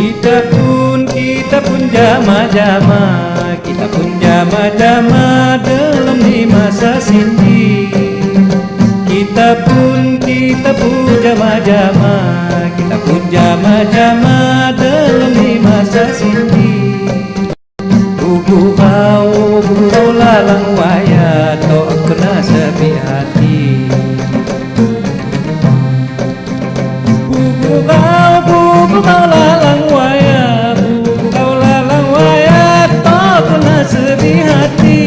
Kita pun jama-jama, kita pun jama-jama dalam di masa sindi. Kita pun jama-jama, kita pun jama-jama dalam di masa sindi. Bubu kau lalang waya, tok kena sepi hati. Bubu kau lalang waya, bubu kau lalang waya, tok kena sepi hati.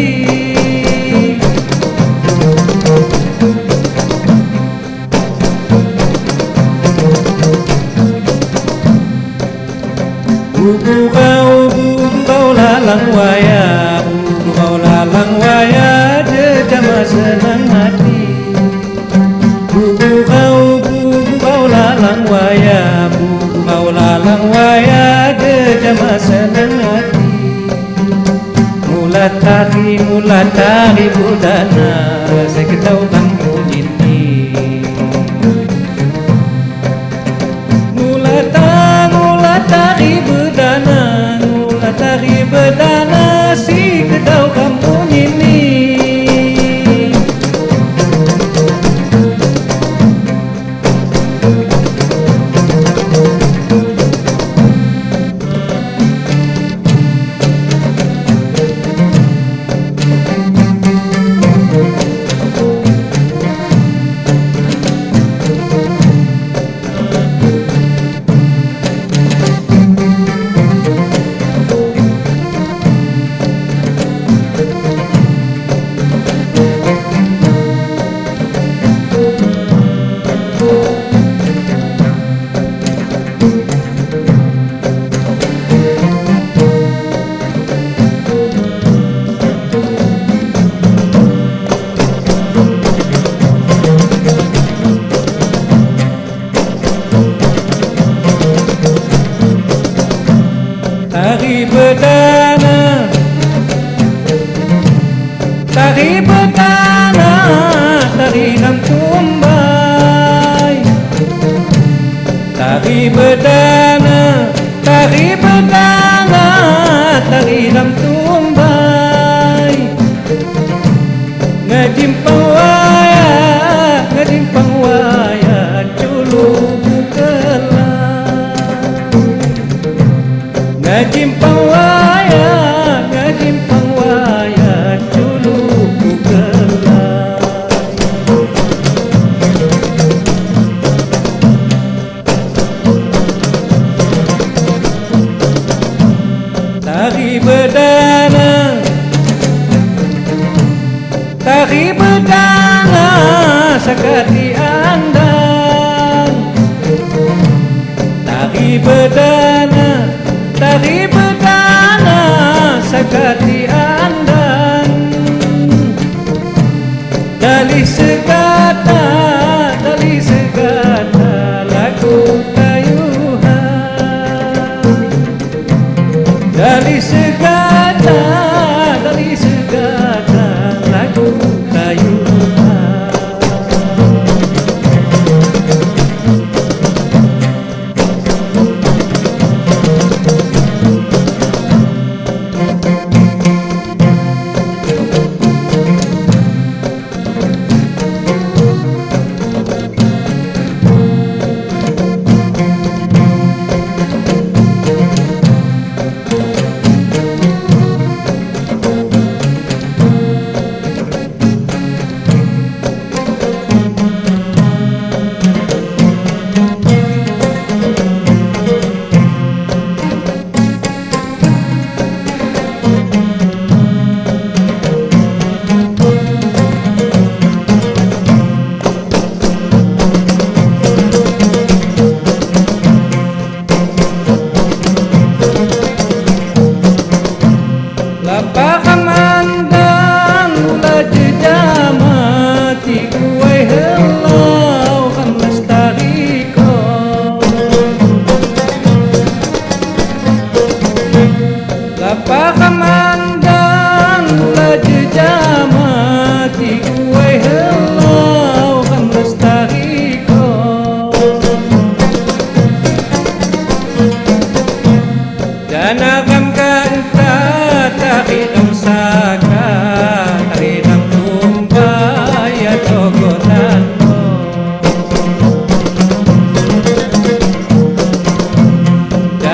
Bubu kau lalang waya, bubu kau lalang waya, jejama senang hati. Bubu kau lalang waya, bubu kau lalang waya, jejama senang hati. Mula tari budana, saya ketahu kamu ini. Mula tari bedana, mula tari bedana, si kedau kamu ini. Tari bedana, tari ram tumbai. Tari bedana, tari bedana, tari ram tumbai. Ngajimpang waya, culu bukelah. Ngajimpang waya, culu bukelah. Tari bedana, tari bedana, sakati andang. Tari bedana, tari bedana, sakati andang. Dali segata, lagu kayuhan. Dali segata, lagu kayuhan.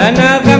anak